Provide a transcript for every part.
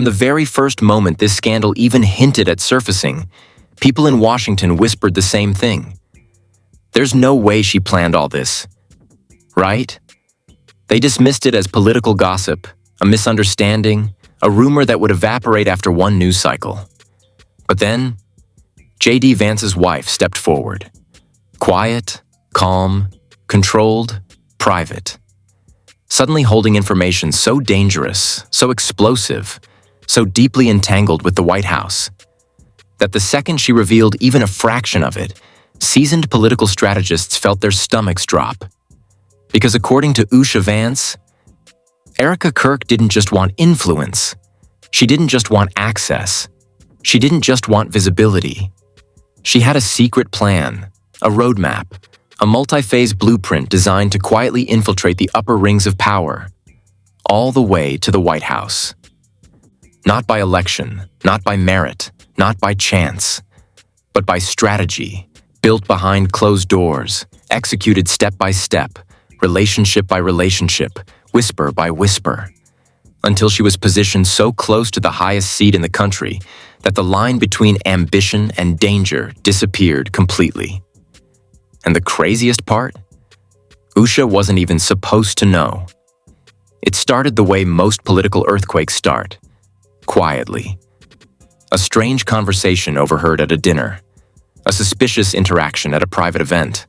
From the very first moment this scandal even hinted at surfacing, people in Washington whispered the same thing. There's no way she planned all this, right? They dismissed it as political gossip, a misunderstanding, a rumor that would evaporate after one news cycle. But then, J.D. Vance's wife stepped forward. Quiet, calm, controlled, private. Suddenly holding information so dangerous, so explosive, so deeply entangled with the White House, that the second she revealed even a fraction of it, seasoned political strategists felt their stomachs drop. Because according to Vance, Erika Kirk didn't just want influence. She didn't just want access. She didn't just want visibility. She had a secret plan, a roadmap, a multi-phase blueprint designed to quietly infiltrate the upper rings of power, all the way to the White House. Not by election, not by merit, not by chance, but by strategy, built behind closed doors, executed step by step, relationship by relationship, whisper by whisper, until she was positioned so close to the highest seat in the country that the line between ambition and danger disappeared completely. And the craziest part? Usha wasn't even supposed to know. It started the way most political earthquakes start, quietly. A strange conversation overheard at a dinner, a suspicious interaction at a private event,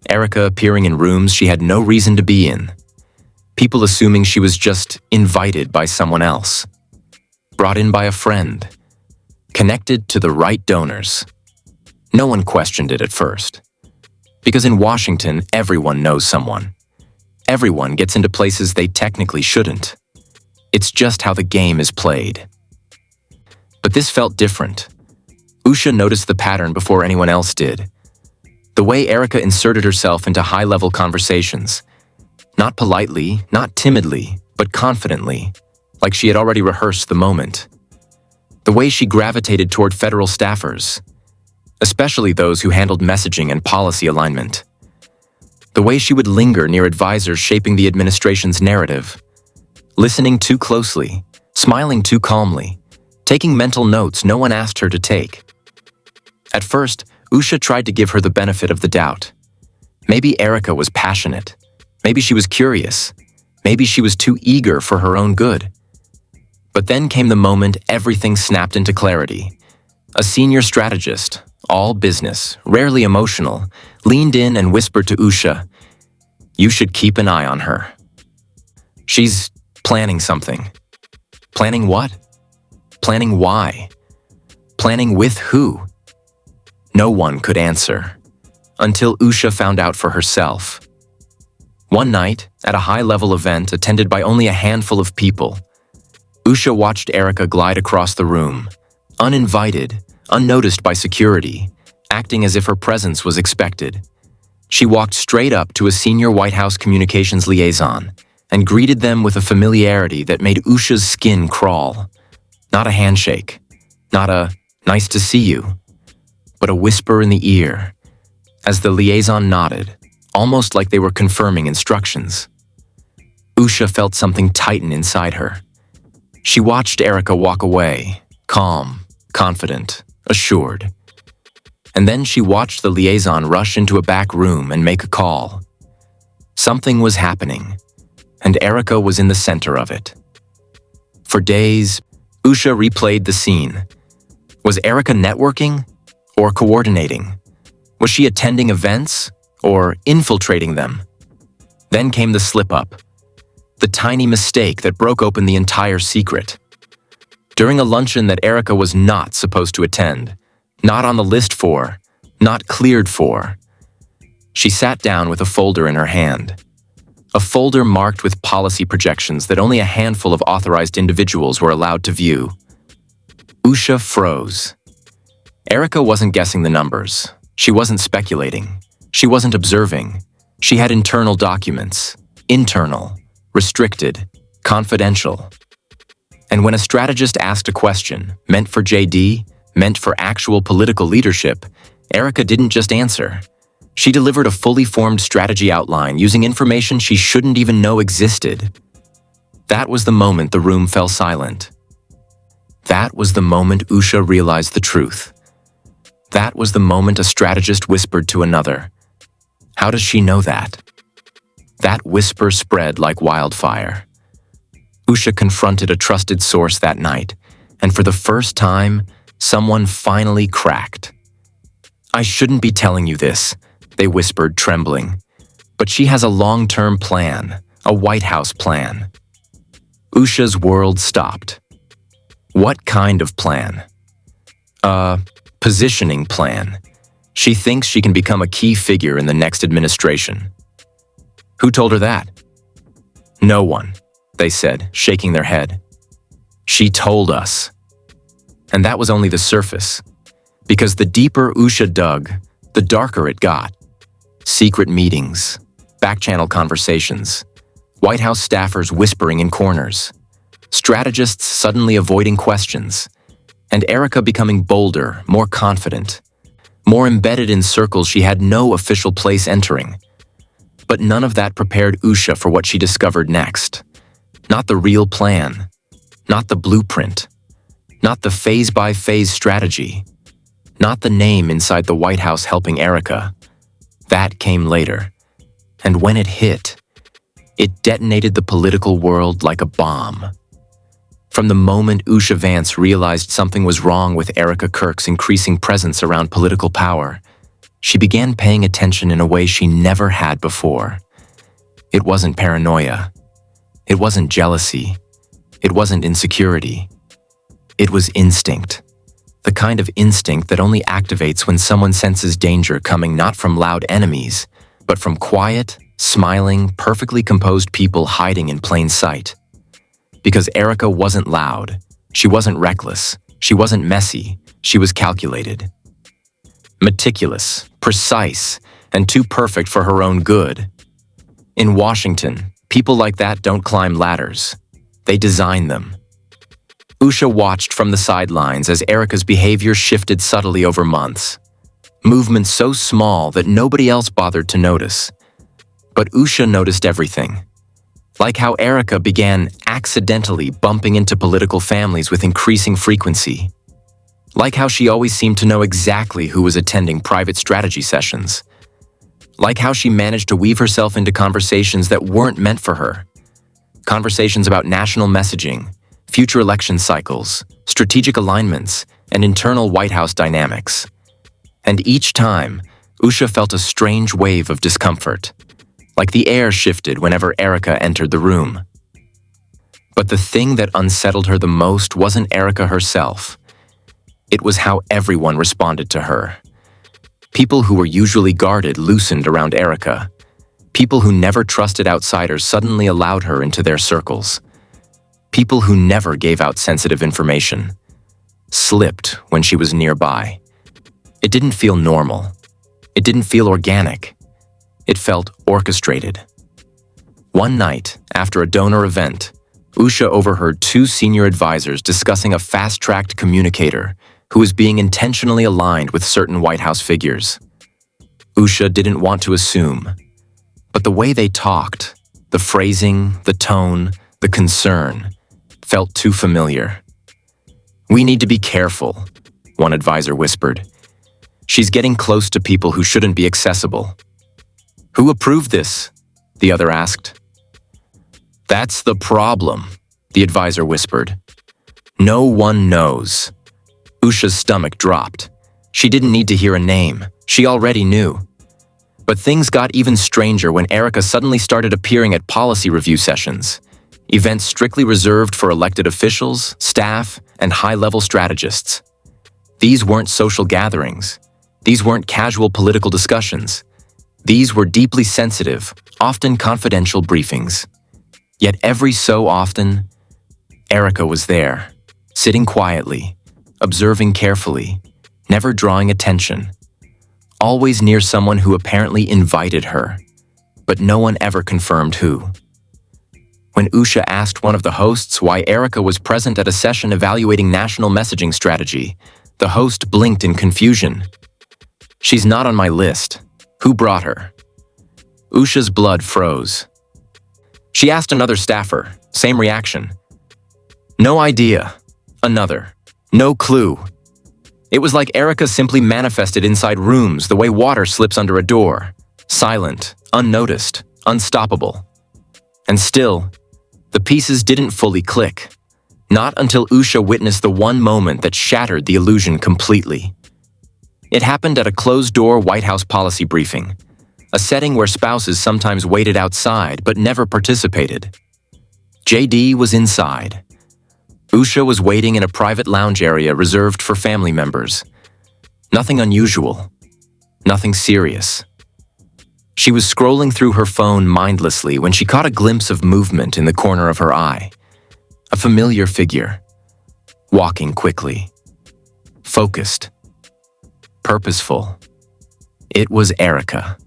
Erika appearing in rooms she had no reason to be in, people assuming she was just invited by someone else, brought in by a friend, connected to the right donors. No one questioned it at first. Because in Washington, everyone knows someone. Everyone gets into places they technically shouldn't. It's just how the game is played. But this felt different. Usha noticed the pattern before anyone else did. The way Erika inserted herself into high-level conversations. Not politely, not timidly, but confidently, like she had already rehearsed the moment. The way she gravitated toward federal staffers, especially those who handled messaging and policy alignment. The way she would linger near advisors shaping the administration's narrative, listening too closely, smiling too calmly, taking mental notes no one asked her to take. At first, Usha tried to give her the benefit of the doubt. Maybe Erika was passionate. Maybe she was curious. Maybe she was too eager for her own good. But then came the moment everything snapped into clarity. A senior strategist, all business, rarely emotional, leaned in and whispered to Usha, "You should keep an eye on her. She's planning something." Planning what? Planning why? Planning with who? No one could answer, until Usha found out for herself. One night, at a high-level event attended by only a handful of people, Usha watched Erika glide across the room, uninvited, unnoticed by security, acting as if her presence was expected. She walked straight up to a senior White House communications liaison and greeted them with a familiarity that made Usha's skin crawl. Not a handshake, not a "nice to see you," but a whisper in the ear, as the liaison nodded, almost like they were confirming instructions. Usha felt something tighten inside her. She watched Erika walk away, calm, confident, assured. And then she watched the liaison rush into a back room and make a call. Something was happening, and Erika was in the center of it. For days, Usha replayed the scene. Was Erika networking or coordinating? Was she attending events or infiltrating them? Then came the slip-up, the tiny mistake that broke open the entire secret. During a luncheon that Erika was not supposed to attend, not on the list for, not cleared for, she sat down with a folder in her hand. A folder marked with policy projections that only a handful of authorized individuals were allowed to view. Usha froze. Erika wasn't guessing the numbers. She wasn't speculating. She wasn't observing. She had internal documents. Internal, restricted, confidential. And when a strategist asked a question, meant for JD, meant for actual political leadership, Erika didn't just answer. She delivered a fully formed strategy outline using information she shouldn't even know existed. That was the moment the room fell silent. That was the moment Usha realized the truth. That was the moment a strategist whispered to another. How does she know that? That whisper spread like wildfire. Usha confronted a trusted source that night, and for the first time, someone finally cracked. "I shouldn't be telling you this," they whispered, trembling. "But she has a long-term plan, a White House plan." Usha's world stopped. What kind of plan? A positioning plan. She thinks she can become a key figure in the next administration. Who told her that? No one, they said, shaking their head. She told us. And that was only the surface. Because the deeper Usha dug, the darker it got. Secret meetings, back-channel conversations, White House staffers whispering in corners, strategists suddenly avoiding questions, and Erika becoming bolder, more confident, more embedded in circles she had no official place entering. But none of that prepared Usha for what she discovered next. Not the real plan, not the blueprint, not the phase-by-phase strategy, not the name inside the White House helping Erika. That came later. And when it hit, it detonated the political world like a bomb. From the moment Usha Vance realized something was wrong with Erika Kirk's increasing presence around political power, she began paying attention in a way she never had before. It wasn't paranoia. It wasn't jealousy. It wasn't insecurity. It was instinct. The kind of instinct that only activates when someone senses danger coming not from loud enemies, but from quiet, smiling, perfectly composed people hiding in plain sight. Because Erika wasn't loud, she wasn't reckless, she wasn't messy, she was calculated. Meticulous, precise, and too perfect for her own good. In Washington, people like that don't climb ladders. They design them. Usha watched from the sidelines as Erika's behavior shifted subtly over months. Movements so small that nobody else bothered to notice. But Usha noticed everything. Like how Erika began accidentally bumping into political families with increasing frequency. Like how she always seemed to know exactly who was attending private strategy sessions. Like how she managed to weave herself into conversations that weren't meant for her. Conversations about national messaging, future election cycles, strategic alignments, and internal White House dynamics. And each time, Usha felt a strange wave of discomfort, like the air shifted whenever Erika entered the room. But the thing that unsettled her the most wasn't Erika herself. It was how everyone responded to her. People who were usually guarded loosened around Erika. People who never trusted outsiders suddenly allowed her into their circles. People who never gave out sensitive information slipped when she was nearby. It didn't feel normal. It didn't feel organic. It felt orchestrated. One night, after a donor event, Usha overheard two senior advisors discussing a fast-tracked communicator who was being intentionally aligned with certain White House figures. Usha didn't want to assume, but the way they talked, the phrasing, the tone, the concern, felt too familiar. "We need to be careful," one advisor whispered. "She's getting close to people who shouldn't be accessible." "Who approved this?" the other asked. "That's the problem," the advisor whispered. "No one knows." Usha's stomach dropped. She didn't need to hear a name. She already knew. But things got even stranger when Erika suddenly started appearing at policy review sessions, events strictly reserved for elected officials, staff, and high-level strategists. These weren't social gatherings. These weren't casual political discussions. These were deeply sensitive, often confidential briefings. Yet every so often, Erika was there, sitting quietly, observing carefully, never drawing attention, always near someone who apparently invited her, but no one ever confirmed who. When Usha asked one of the hosts why Erika was present at a session evaluating national messaging strategy, the host blinked in confusion. "She's not on my list. Who brought her?" Usha's blood froze. She asked another staffer, same reaction. "No idea. Another. No clue. It was like Erika simply manifested inside rooms the way water slips under a door. Silent, unnoticed, unstoppable. And still, the pieces didn't fully click. Not until Usha witnessed the one moment that shattered the illusion completely. It happened at a closed-door White House policy briefing, a setting where spouses sometimes waited outside but never participated. JD was inside. Usha was waiting in a private lounge area reserved for family members. Nothing unusual. Nothing serious. She was scrolling through her phone mindlessly when she caught a glimpse of movement in the corner of her eye. A familiar figure. Walking quickly. Focused. Purposeful. It was Erika,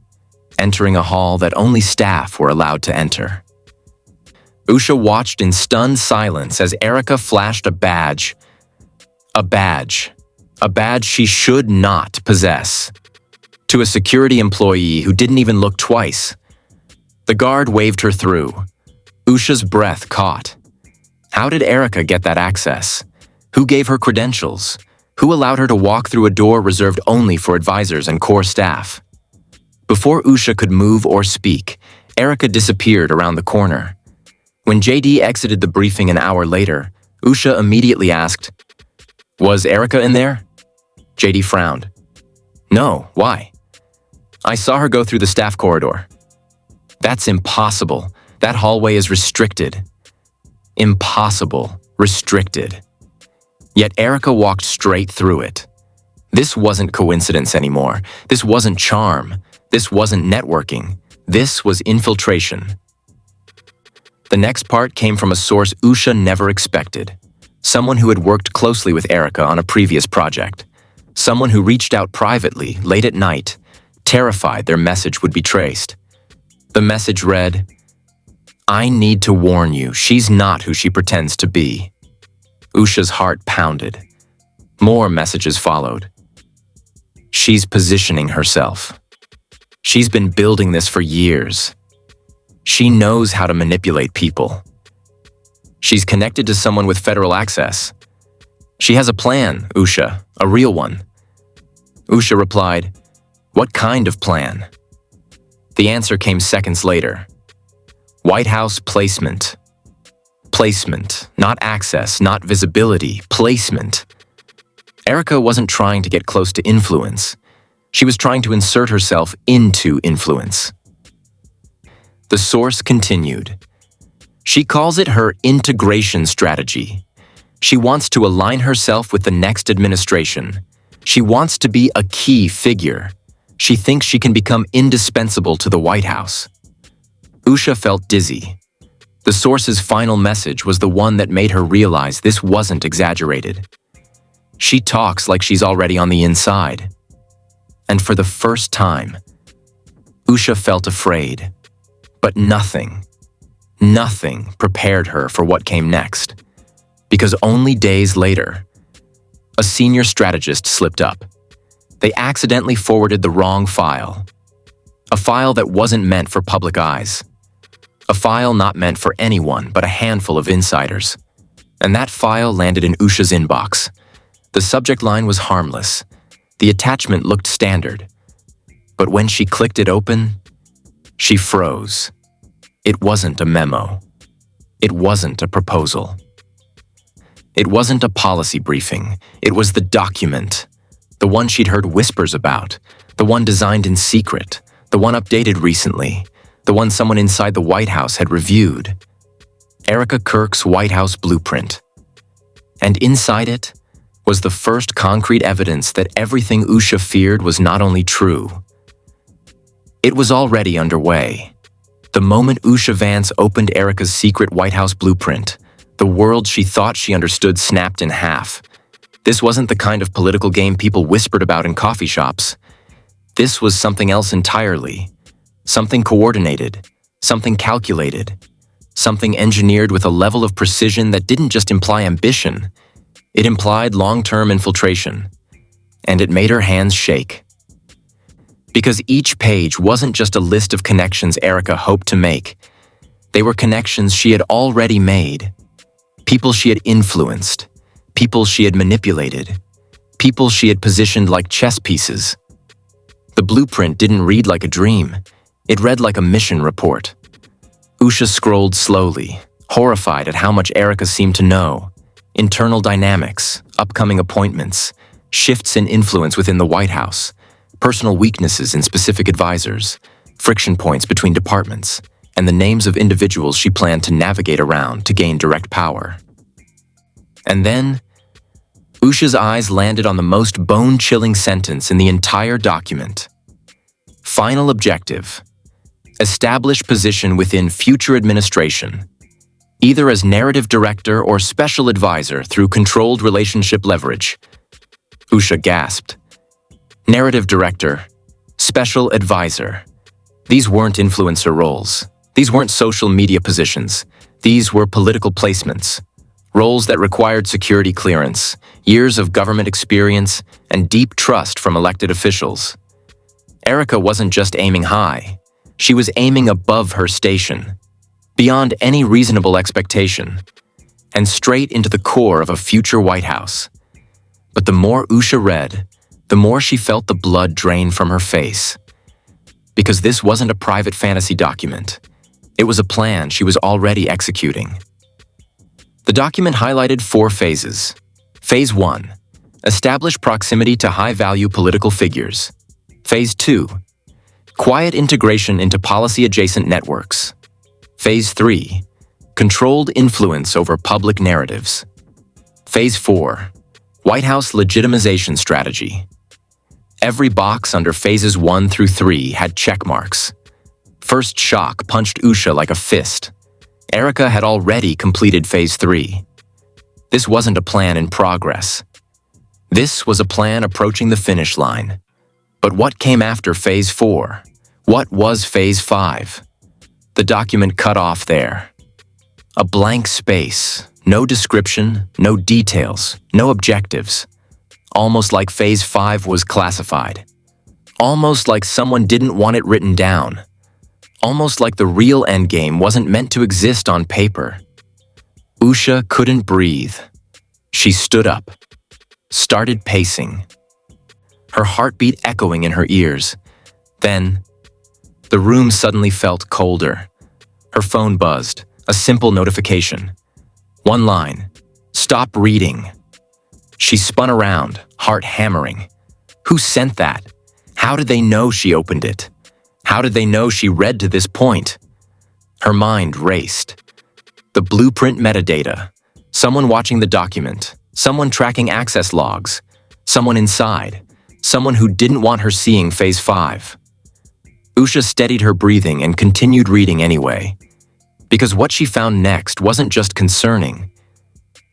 entering a hall that only staff were allowed to enter. Usha watched in stunned silence as Erika flashed a badge. A badge. A badge she should not possess. To a security employee who didn't even look twice. The guard waved her through. Usha's breath caught. How did Erika get that access? Who gave her credentials? Who allowed her to walk through a door reserved only for advisors and core staff? Before Usha could move or speak, Erika disappeared around the corner. When JD exited the briefing an hour later, Usha immediately asked, "Was Erika in there?" JD frowned. "No, why?" "I saw her go through the staff corridor." "That's impossible. That hallway is restricted." Impossible. Restricted. Yet Erika walked straight through it. This wasn't coincidence anymore. This wasn't charm. This wasn't networking. This was infiltration. The next part came from a source Usha never expected. Someone who had worked closely with Erika on a previous project. Someone who reached out privately, late at night, terrified their message would be traced. The message read, "I need to warn you, she's not who she pretends to be." Usha's heart pounded. More messages followed. "She's positioning herself. She's been building this for years. She knows how to manipulate people. She's connected to someone with federal access. She has a plan, Usha, a real one." Usha replied, "What kind of plan?" The answer came seconds later. White House placement. Placement, not access, not visibility, placement. Erika wasn't trying to get close to influence. She was trying to insert herself into influence. The source continued. She calls it her integration strategy. She wants to align herself with the next administration. She wants to be a key figure. She thinks she can become indispensable to the White House. Usha felt dizzy. The source's final message was the one that made her realize this wasn't exaggerated. She talks like she's already on the inside. And for the first time, Usha felt afraid. But nothing prepared her for what came next. Because only days later, a senior strategist slipped up. They accidentally forwarded the wrong file. A file that wasn't meant for public eyes. A file not meant for anyone but a handful of insiders. And that file landed in Usha's inbox. The subject line was harmless. The attachment looked standard. But when she clicked it open, she froze. It wasn't a memo. It wasn't a proposal. It wasn't a policy briefing. It was the document. The one she'd heard whispers about. The one designed in secret. The one updated recently. The one someone inside the White House had reviewed. Erika Kirk's White House blueprint. And inside it was the first concrete evidence that everything Usha feared was not only true. It was already underway. The moment Usha Vance opened Erika's secret White House blueprint, the world she thought she understood snapped in half. This wasn't the kind of political game people whispered about in coffee shops. This was something else entirely. Something coordinated, something calculated, something engineered with a level of precision that didn't just imply ambition. It implied long-term infiltration. And it made her hands shake. Because each page wasn't just a list of connections Erika hoped to make. They were connections she had already made. People she had influenced. people she had manipulated, people she had positioned like chess pieces. The blueprint didn't read like a dream. It read like a mission report. Usha scrolled slowly, horrified at how much Erika seemed to know. Internal dynamics, upcoming appointments, shifts in influence within the White House, personal weaknesses in specific advisors, friction points between departments, and the names of individuals she planned to navigate around to gain direct power. And then, Usha's eyes landed on the most bone-chilling sentence in the entire document. Final objective: establish position within future administration, either as narrative director or special advisor through controlled relationship leverage. Usha gasped. Narrative director, special advisor. These weren't influencer roles. These weren't social media positions. These were political placements. Roles that required security clearance, years of government experience, and deep trust from elected officials. Erika wasn't just aiming high. She was aiming above her station, beyond any reasonable expectation, and straight into the core of a future White House. But the more Usha read, the more she felt the blood drain from her face. Because this wasn't a private fantasy document. It was a plan she was already executing. The document highlighted 4 phases. Phase 1. Establish proximity to high-value political figures. Phase 2. Quiet integration into policy-adjacent networks. Phase 3. Controlled influence over public narratives. Phase 4. White House legitimization strategy. Every box under phases 1 through 3 had check marks. First shock punched Usha like a fist. Erika had already completed phase 3. This wasn't a plan in progress. This was a plan approaching the finish line. But what came after phase 4? What was phase 5? The document cut off there. A blank space, no description, no details, no objectives. Almost like phase 5 was classified. Almost like someone didn't want it written down. Almost like the real endgame wasn't meant to exist on paper. Usha couldn't breathe. She stood up, started pacing, her heartbeat echoing in her ears. Then, the room suddenly felt colder. Her phone buzzed, a simple notification. One line, "Stop reading." She spun around, heart hammering. Who sent that? How did they know she opened it? How did they know she read to this point? Her mind raced. The blueprint metadata, someone watching the document, someone tracking access logs, someone inside, someone who didn't want her seeing phase 5. Usha steadied her breathing and continued reading anyway, because what she found next wasn't just concerning,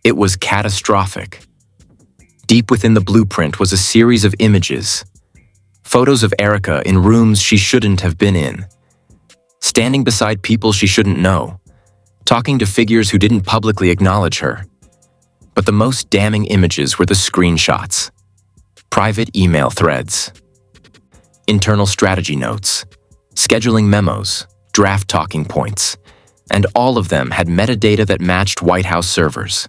it was catastrophic. Deep within the blueprint was a series of images, photos of Erika in rooms she shouldn't have been in, standing beside people she shouldn't know, talking to figures who didn't publicly acknowledge her. But the most damning images were the screenshots, private email threads, internal strategy notes, scheduling memos, draft talking points, and all of them had metadata that matched White House servers.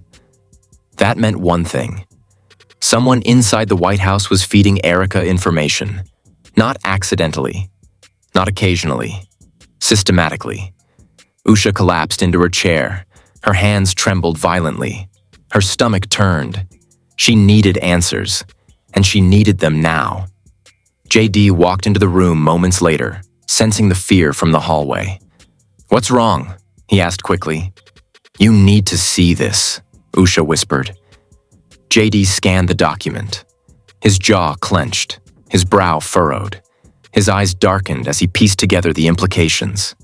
That meant one thing. Someone inside the White House was feeding Erika information. Not accidentally, not occasionally, systematically. Usha collapsed into her chair. Her hands trembled violently. Her stomach turned. She needed answers, and she needed them now. JD walked into the room moments later, sensing the fear from the hallway. "What's wrong?" he asked quickly. "You need to see this," Usha whispered. JD scanned the document. His jaw clenched, his brow furrowed. His eyes darkened as he pieced together the implications.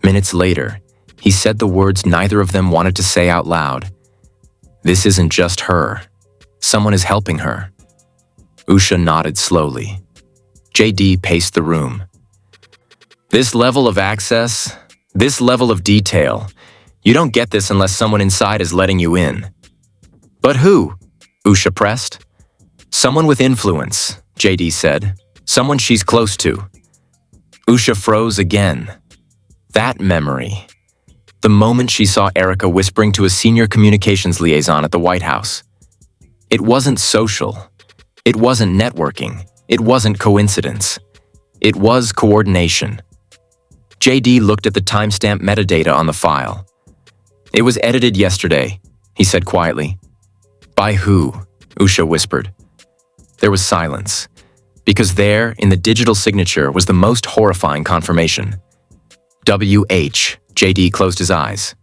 Minutes later, he said the words neither of them wanted to say out loud. "This isn't just her. Someone is helping her." Usha nodded slowly. JD paced the room. "This level of access, this level of detail, you don't get this unless someone inside is letting you in." "But who?" Usha pressed. "Someone with influence," JD said. "Someone she's close to." Usha froze again. That memory. The moment she saw Erika whispering to a senior communications liaison at the White House. It wasn't social. It wasn't networking. It wasn't coincidence. It was coordination. JD looked at the timestamp metadata on the file. It was edited yesterday, he said quietly. By who? Usha whispered. There was silence, because there, in the digital signature, was the most horrifying confirmation. WH, JD closed his eyes.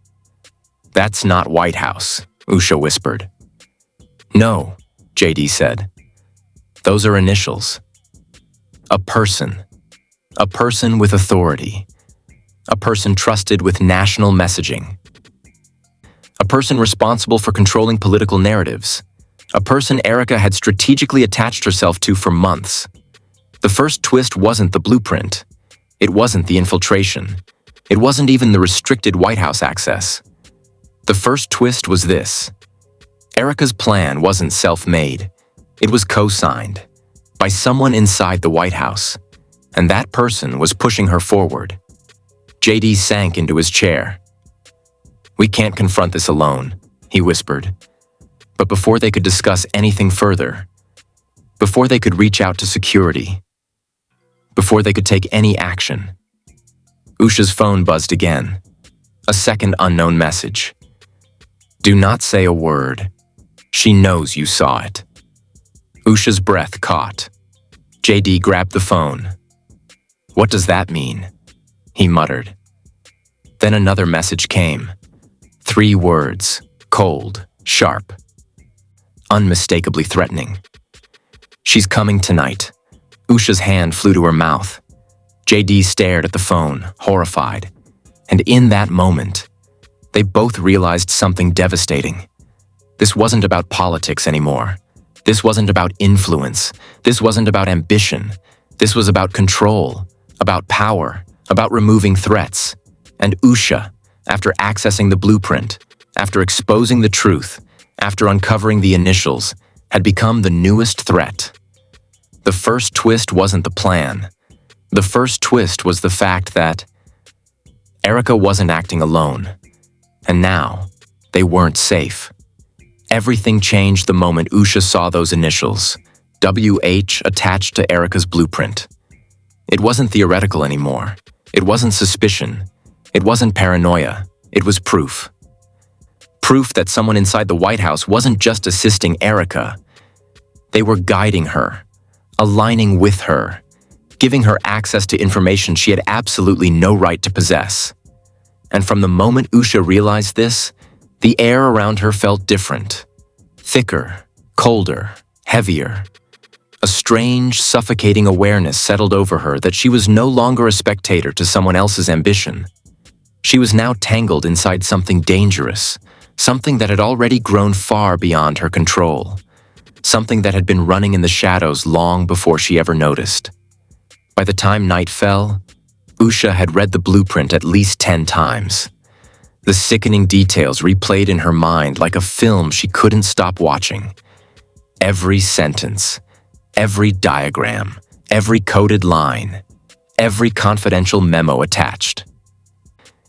That's not White House, Usha whispered. No, JD said. Those are initials. A person. A person with authority. A person trusted with national messaging. A person responsible for controlling political narratives. A person Erika had strategically attached herself to for months. The first twist wasn't the blueprint. It wasn't the infiltration. It wasn't even the restricted White House access. The first twist was this. Erika's plan wasn't self-made. It was co-signed by someone inside the White House, and that person was pushing her forward. JD sank into his chair. We can't confront this alone, he whispered. But before they could discuss anything further, before they could reach out to security, before they could take any action, Usha's phone buzzed again. A second unknown message. Do not say a word. She knows you saw it. Usha's breath caught. JD grabbed the phone. What does that mean? He muttered. Then another message came. 3 words, cold, sharp, unmistakably threatening. She's coming tonight. Usha's hand flew to her mouth. JD stared at the phone, horrified. And in that moment, they both realized something devastating. This wasn't about politics anymore. This wasn't about influence. This wasn't about ambition. This was about control, about power, about removing threats. And Usha, after accessing the blueprint, after exposing the truth, after uncovering the initials, had become the newest threat. The first twist wasn't the plan. The first twist was the fact that Erika wasn't acting alone. And now, they weren't safe. Everything changed the moment Usha saw those initials, WH attached to Erika's blueprint. It wasn't theoretical anymore. It wasn't suspicion. It wasn't paranoia. It was proof. Proof that someone inside the White House wasn't just assisting Erika. They were guiding her, aligning with her, giving her access to information she had absolutely no right to possess. And from the moment Usha realized this, the air around her felt different. Thicker, colder, heavier. A strange, suffocating awareness settled over her that she was no longer a spectator to someone else's ambition. She was now tangled inside something dangerous, something that had already grown far beyond her control, something that had been running in the shadows long before she ever noticed. By the time night fell, Usha had read the blueprint at least 10 times. The sickening details replayed in her mind like a film she couldn't stop watching. Every sentence, every diagram, every coded line, every confidential memo attached.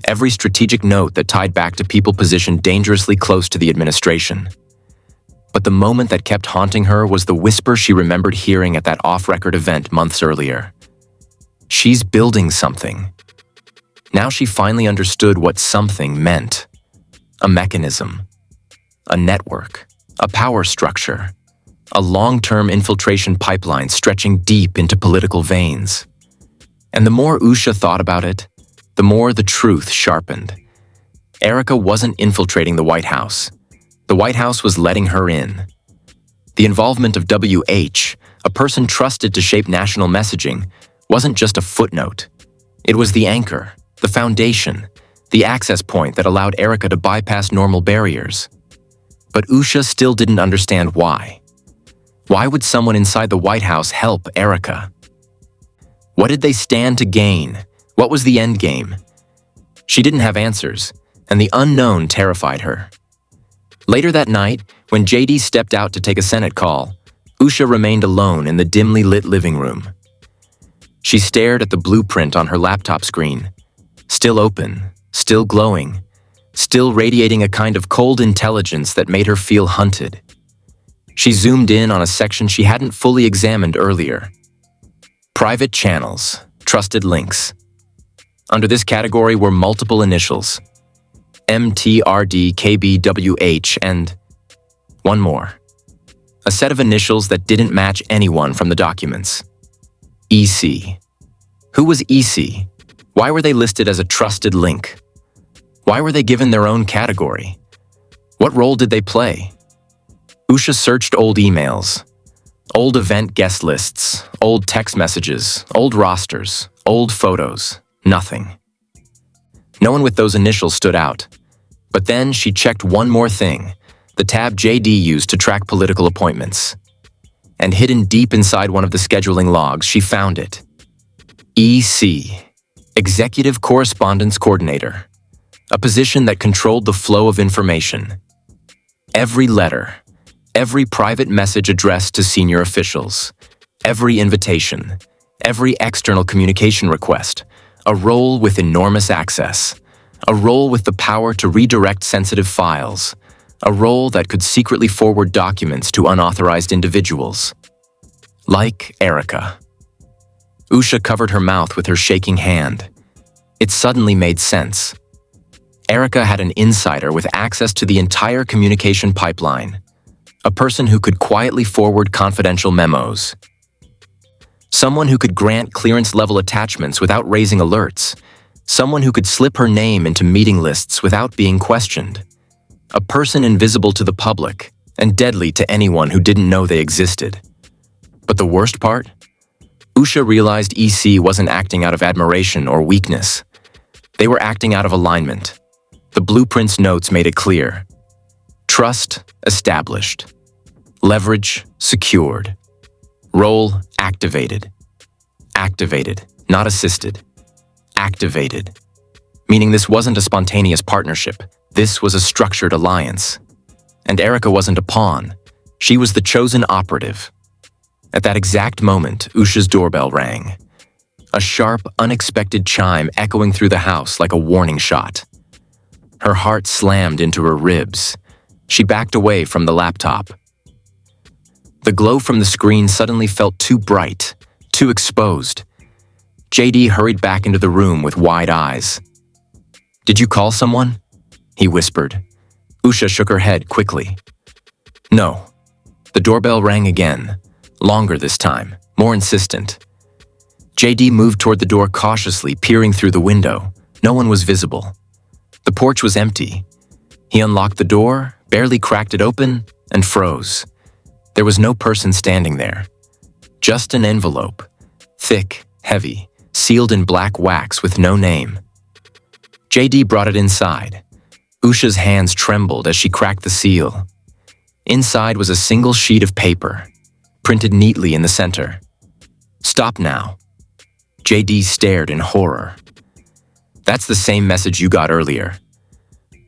Every strategic note that tied back to people positioned dangerously close to the administration. But the moment that kept haunting her was the whisper she remembered hearing at that off-record event months earlier. She's building something. Now she finally understood what something meant. A mechanism, a network, a power structure, a long-term infiltration pipeline stretching deep into political veins. And the more Usha thought about it, the more the truth sharpened. Erika wasn't infiltrating the White House. The White House was letting her in. The involvement of WH, a person trusted to shape national messaging, wasn't just a footnote. It was the anchor, the foundation, the access point that allowed Erika to bypass normal barriers. But Usha still didn't understand why. Why would someone inside the White House help Erika? What did they stand to gain? What was the end game? She didn't have answers, and the unknown terrified her. Later that night, when JD stepped out to take a Senate call, Usha remained alone in the dimly lit living room. She stared at the blueprint on her laptop screen, still open, still glowing, still radiating a kind of cold intelligence that made her feel hunted. She zoomed in on a section she hadn't fully examined earlier. Private channels, trusted links. Under this category were multiple initials: MTRDKBWH and one more. A set of initials that didn't match anyone from the documents. EC. Who was EC? Why were they listed as a trusted link? Why were they given their own category? What role did they play? Usha searched old emails, old event guest lists, old text messages, old rosters, old photos. Nothing. No one with those initials stood out. But then she checked one more thing, the tab JD used to track political appointments. And hidden deep inside one of the scheduling logs, she found it. EC, Executive Correspondence Coordinator, a position that controlled the flow of information. Every letter, every private message addressed to senior officials, every invitation, every external communication request, a role with enormous access, a role with the power to redirect sensitive files, a role that could secretly forward documents to unauthorized individuals. Like Erika. Usha covered her mouth with her shaking hand. It suddenly made sense. Erika had an insider with access to the entire communication pipeline, a person who could quietly forward confidential memos. Someone who could grant clearance-level attachments without raising alerts. Someone who could slip her name into meeting lists without being questioned. A person invisible to the public and deadly to anyone who didn't know they existed. But the worst part? Usha realized EC wasn't acting out of admiration or weakness. They were acting out of alignment. The blueprint's notes made it clear. Trust established. Leverage secured. Role activated. Activated, not assisted. Activated. Meaning this wasn't a spontaneous partnership. This was a structured alliance. And Erika wasn't a pawn. She was the chosen operative. At that exact moment, Usha's doorbell rang. A sharp, unexpected chime echoing through the house like a warning shot. Her heart slammed into her ribs. She backed away from the laptop. The glow from the screen suddenly felt too bright, too exposed. JD hurried back into the room with wide eyes. "Did you call someone?" he whispered. Usha shook her head quickly. "No." The doorbell rang again, longer this time, more insistent. JD moved toward the door cautiously, peering through the window. No one was visible. The porch was empty. He unlocked the door, barely cracked it open, and froze. There was no person standing there. Just an envelope, thick, heavy, sealed in black wax with no name. JD brought it inside. Usha's hands trembled as she cracked the seal. Inside was a single sheet of paper, printed neatly in the center. "Stop now." JD stared in horror. "That's the same message you got earlier."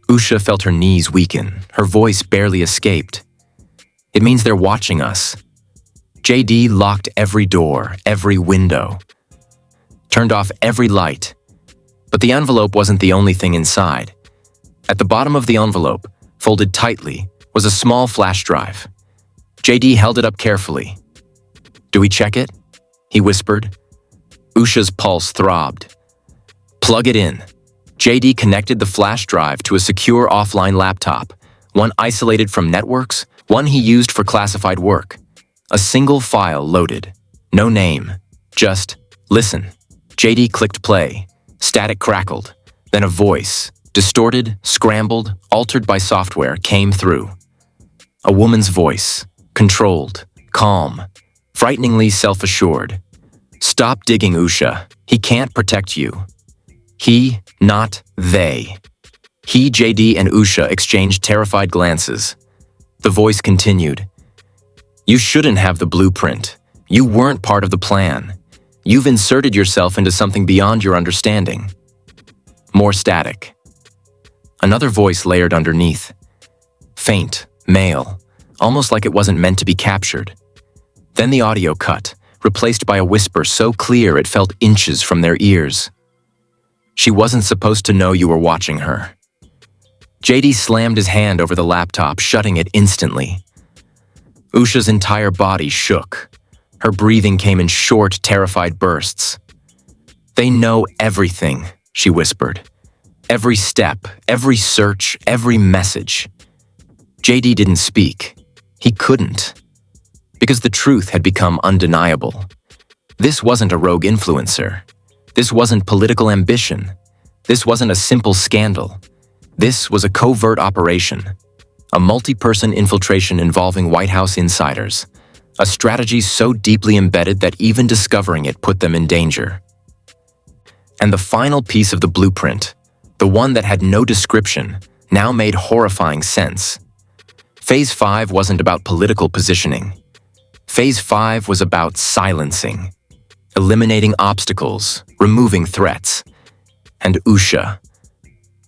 Usha felt her knees weaken. Her voice barely escaped. "It means they're watching us." JD locked every door, every window, turned off every light. But the envelope wasn't the only thing inside. At the bottom of the envelope, folded tightly, was a small flash drive. JD held it up carefully. "Do we check it?" he whispered. Usha's pulse throbbed. "Plug it in." JD connected the flash drive to a secure offline laptop, one isolated from networks, one he used for classified work. A single file loaded. No name. Just, "Listen." JD clicked play. Static crackled. Then a voice, distorted, scrambled, altered by software, came through. A woman's voice, controlled, calm, frighteningly self-assured. "Stop digging, Usha. He can't protect you." He, not they. He, JD, and Usha exchanged terrified glances. The voice continued. "You shouldn't have the blueprint. You weren't part of the plan. You've inserted yourself into something beyond your understanding." More static. Another voice layered underneath. Faint, male, almost like it wasn't meant to be captured. Then the audio cut, replaced by a whisper so clear it felt inches from their ears. "She wasn't supposed to know you were watching her." JD slammed his hand over the laptop, shutting it instantly. Usha's entire body shook. Her breathing came in short, terrified bursts. "They know everything," she whispered. "Every step, every search, every message." JD didn't speak. He couldn't. Because the truth had become undeniable. This wasn't a rogue influencer. This wasn't political ambition. This wasn't a simple scandal. This was a covert operation. A multi-person infiltration involving White House insiders. A strategy so deeply embedded that even discovering it put them in danger. And the final piece of the blueprint, the one that had no description, now made horrifying sense. Phase 5 wasn't about political positioning. Phase 5 was about silencing, eliminating obstacles, removing threats. And Usha,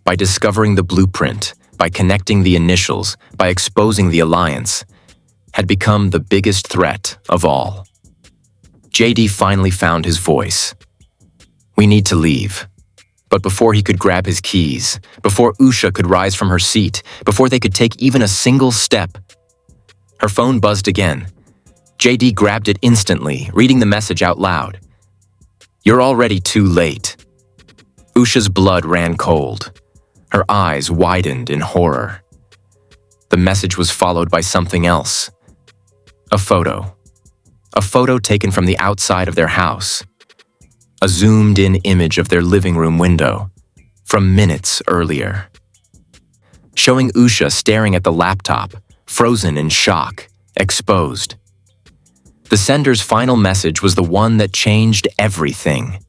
by discovering the blueprint, by connecting the initials, by exposing the alliance, had become the biggest threat of all. JD finally found his voice. "We need to leave." But before he could grab his keys, before Usha could rise from her seat, before they could take even a single step, her phone buzzed again. JD grabbed it instantly, reading the message out loud. "You're already too late." Usha's blood ran cold. Her eyes widened in horror. The message was followed by something else. A photo. A photo taken from the outside of their house. A zoomed-in image of their living room window, from minutes earlier. Showing Usha staring at the laptop, frozen in shock, exposed. The sender's final message was the one that changed everything.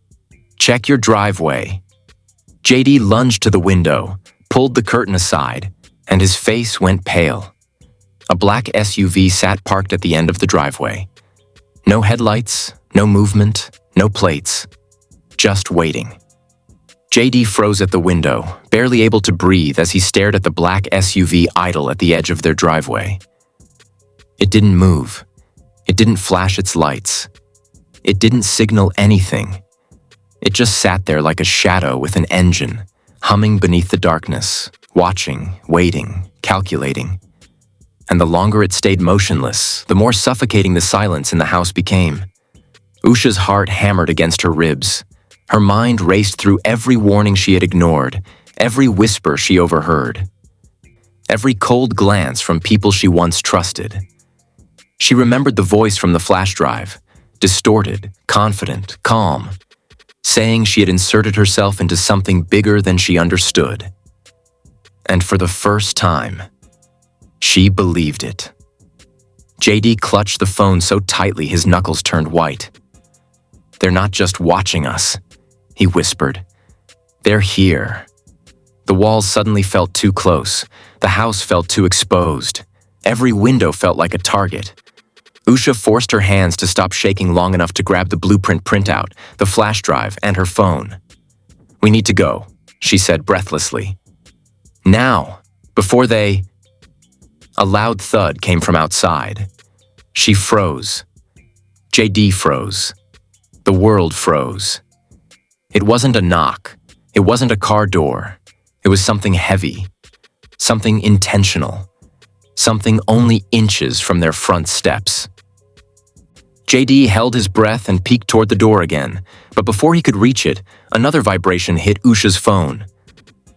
"Check your driveway." JD lunged to the window, pulled the curtain aside, and his face went pale. A black SUV sat parked at the end of the driveway. No headlights, no movement, no plates. Just waiting. JD froze at the window, barely able to breathe as he stared at the black SUV idle at the edge of their driveway. It didn't move. It didn't flash its lights. It didn't signal anything. It just sat there like a shadow with an engine, humming beneath the darkness, watching, waiting, calculating. And the longer it stayed motionless, the more suffocating the silence in the house became. Usha's heart hammered against her ribs. Her mind raced through every warning she had ignored, every whisper she overheard, every cold glance from people she once trusted. She remembered the voice from the flash drive, distorted, confident, calm, saying she had inserted herself into something bigger than she understood. And for the first time, she believed it. JD clutched the phone so tightly his knuckles turned white. "They're not just watching us," he whispered. "They're here." The walls suddenly felt too close. The house felt too exposed. Every window felt like a target. Usha forced her hands to stop shaking long enough to grab the blueprint printout, the flash drive, and her phone. "We need to go," she said breathlessly. "Now, before they—" A loud thud came from outside. She froze. JD froze. The world froze. It wasn't a knock. It wasn't a car door. It was something heavy. Something intentional. Something only inches from their front steps. JD held his breath and peeked toward the door again, but before he could reach it, another vibration hit Usha's phone.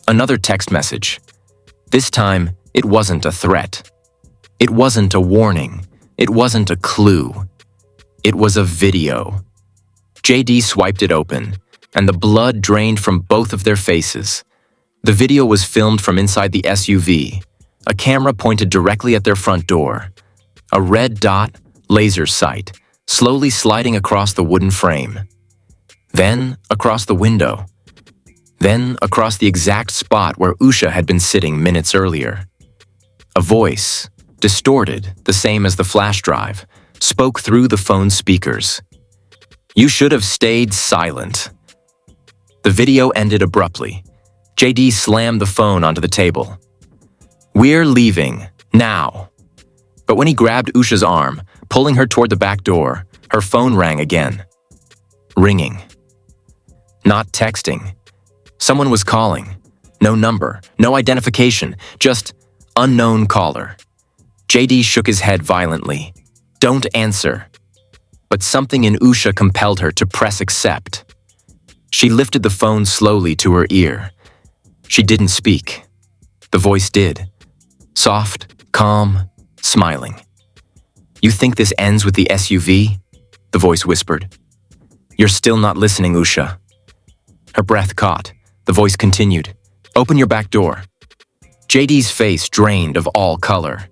Another text message. This time, it wasn't a threat. It wasn't a warning. It wasn't a clue. It was a video. JD swiped it open, and the blood drained from both of their faces. The video was filmed from inside the SUV, a camera pointed directly at their front door. A red dot, laser sight, slowly sliding across the wooden frame. Then across the window. Then across the exact spot where Usha had been sitting minutes earlier. A voice, distorted, the same as the flash drive, spoke through the phone's speakers. "You should have stayed silent." The video ended abruptly. JD slammed the phone onto the table. "We're leaving, now." But when he grabbed Usha's arm, pulling her toward the back door, her phone rang again. Ringing. Not texting. Someone was calling. No number, no identification, just unknown caller. JD shook his head violently. Don't answer. But something in Usha compelled her to press accept. She lifted the phone slowly to her ear. She didn't speak. The voice did. Soft, calm, smiling. You think this ends with the SUV? The voice whispered. You're still not listening, Usha. Her breath caught. The voice continued. Open your back door. JD's face drained of all color.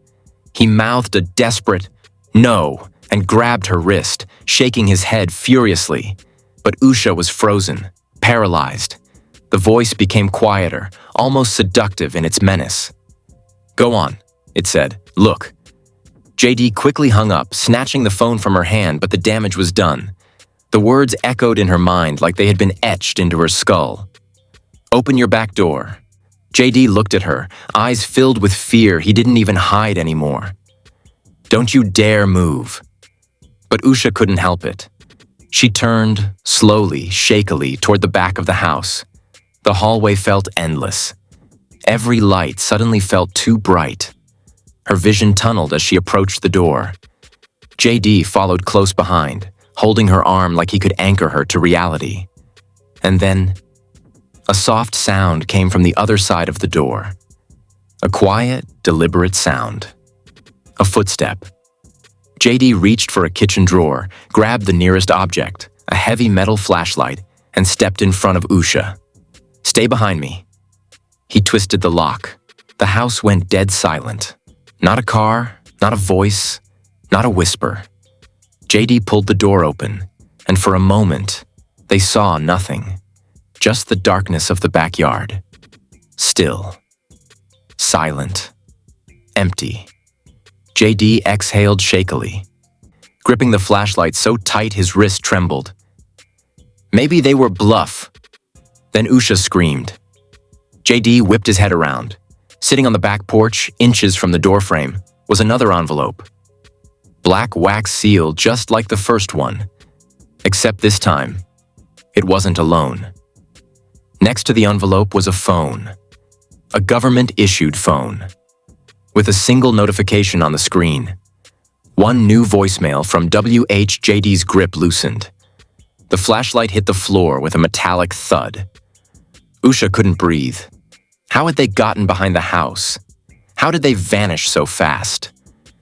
He mouthed a desperate no and grabbed her wrist, shaking his head furiously. But Usha was frozen, paralyzed. The voice became quieter, almost seductive in its menace. Go on, it said. Look. JD quickly hung up, snatching the phone from her hand, but the damage was done. The words echoed in her mind like they had been etched into her skull. Open your back door. JD looked at her, eyes filled with fear he didn't even hide anymore. Don't you dare move. But Usha couldn't help it. She turned, slowly, shakily, toward the back of the house. The hallway felt endless. Every light suddenly felt too bright. Her vision tunneled as she approached the door. JD followed close behind, holding her arm like he could anchor her to reality. And then, a soft sound came from the other side of the door. A quiet, deliberate sound. A footstep. JD reached for a kitchen drawer, grabbed the nearest object, a heavy metal flashlight, and stepped in front of Usha. Stay behind me. He twisted the lock. The house went dead silent. Not a car, not a voice, not a whisper. JD pulled the door open, and for a moment, they saw nothing. Just the darkness of the backyard. Still. Silent. Empty. JD exhaled shakily, gripping the flashlight so tight his wrist trembled. Maybe they were bluff. Then Usha screamed. JD whipped his head around. Sitting on the back porch, inches from the doorframe, was another envelope. Black wax seal just like the first one. Except this time, it wasn't alone. Next to the envelope was a phone. A government-issued phone. With a single notification on the screen. One new voicemail from JD's grip loosened. The flashlight hit the floor with a metallic thud. Usha couldn't breathe. How had they gotten behind the house? How did they vanish so fast?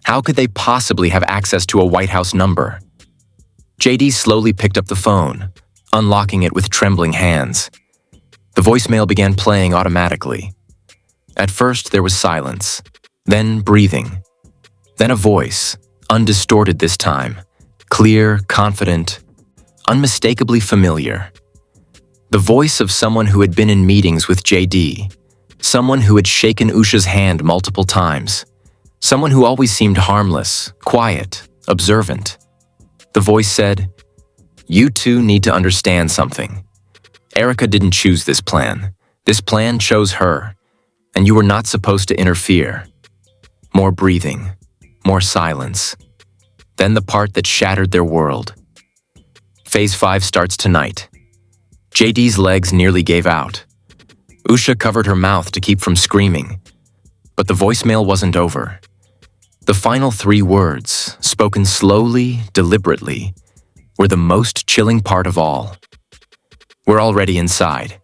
How could they possibly have access to a White House number? JD slowly picked up the phone, unlocking it with trembling hands. The voicemail began playing automatically. At first, there was silence, then breathing, then a voice, undistorted this time, clear, confident, unmistakably familiar. The voice of someone who had been in meetings with JD, someone who had shaken Usha's hand multiple times, someone who always seemed harmless, quiet, observant. The voice said, "You two need to understand something. Erika didn't choose this plan. This plan chose her, and you were not supposed to interfere." More breathing, more silence. Then the part that shattered their world. Phase 5 starts tonight. JD's legs nearly gave out. Usha covered her mouth to keep from screaming, but the voicemail wasn't over. The final 3 words, spoken slowly, deliberately, were the most chilling part of all. We're already inside.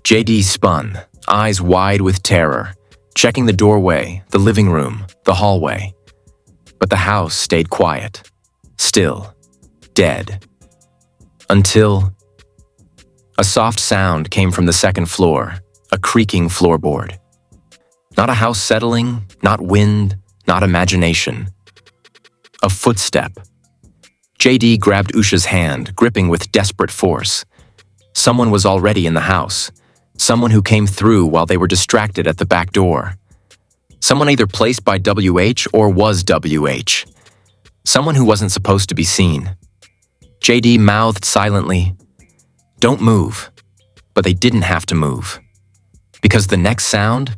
JD spun, eyes wide with terror, checking the doorway, the living room, the hallway. But the house stayed quiet, still, dead. Until a soft sound came from the second floor, a creaking floorboard. Not a house settling, not wind, not imagination. A footstep. JD grabbed Usha's hand, gripping with desperate force. Someone was already in the house. Someone who came through while they were distracted at the back door. Someone either placed by WH or was WH. Someone who wasn't supposed to be seen. JD mouthed silently, "Don't move." But they didn't have to move. Because the next sound,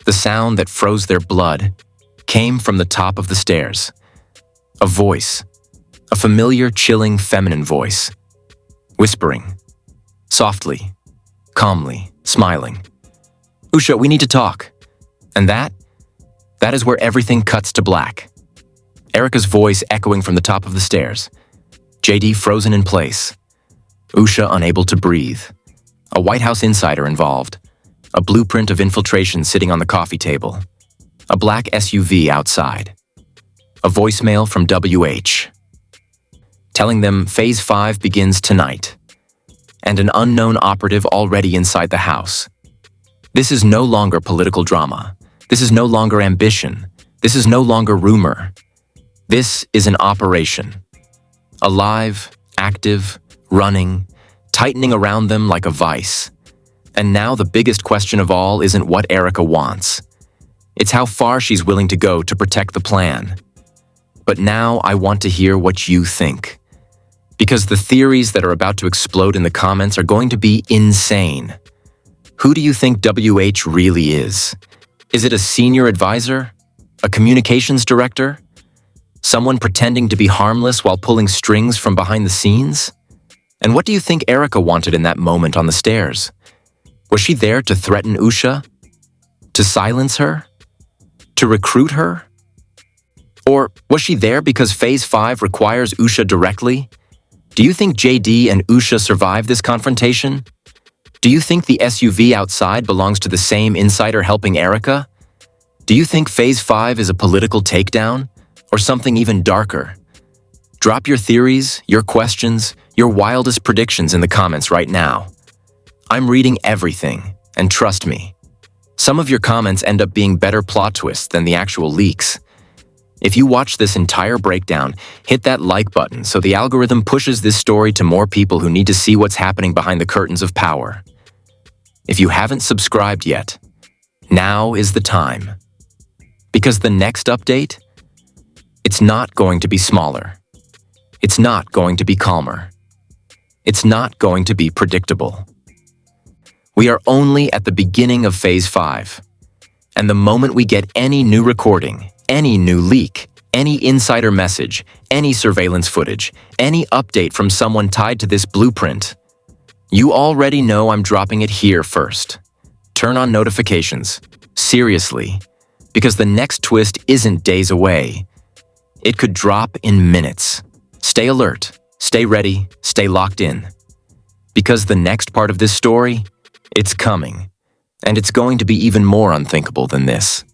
the sound that froze their blood, came from the top of the stairs. A voice. A familiar, chilling, feminine voice. Whispering. Softly. Calmly. Smiling. "Usha, we need to talk." And that That is where everything cuts to black. Erika's voice echoing from the top of the stairs. JD frozen in place. Usha unable to breathe. A White House insider involved. A blueprint of infiltration sitting on the coffee table. A black SUV outside. A voicemail from WH. Telling them Phase 5 begins tonight. And an unknown operative already inside the house. This is no longer political drama. This is no longer ambition. This is no longer rumor. This is an operation. Alive, active, running, tightening around them like a vice. And now the biggest question of all isn't what Erika wants. It's how far she's willing to go to protect the plan. But now I want to hear what you think. Because the theories that are about to explode in the comments are going to be insane. Who do you think WH really is? Is it a senior advisor? A communications director? Someone pretending to be harmless while pulling strings from behind the scenes? And what do you think Erika wanted in that moment on the stairs? Was she there to threaten Usha? To silence her? To recruit her? Or was she there because Phase 5 requires Usha directly? Do you think JD and Usha survived this confrontation? Do you think the SUV outside belongs to the same insider helping Erika? Do you think Phase 5 is a political takedown? Or something even darker? Drop your theories, your questions, your wildest predictions in the comments right now. I'm reading everything, and trust me, some of your comments end up being better plot twists than the actual leaks. If you watch this entire breakdown, hit that like button so the algorithm pushes this story to more people who need to see what's happening behind the curtains of power. If you haven't subscribed yet, now is the time. Because the next update, it's not going to be smaller. It's not going to be calmer. It's not going to be predictable. We are only at the beginning of Phase 5. And the moment we get any new recording, any new leak, any insider message, any surveillance footage, any update from someone tied to this blueprint, you already know I'm dropping it here first. Turn on notifications. Seriously. Because the next twist isn't days away. It could drop in minutes. Stay alert, stay ready, stay locked in. Because the next part of this story, it's coming. And it's going to be even more unthinkable than this.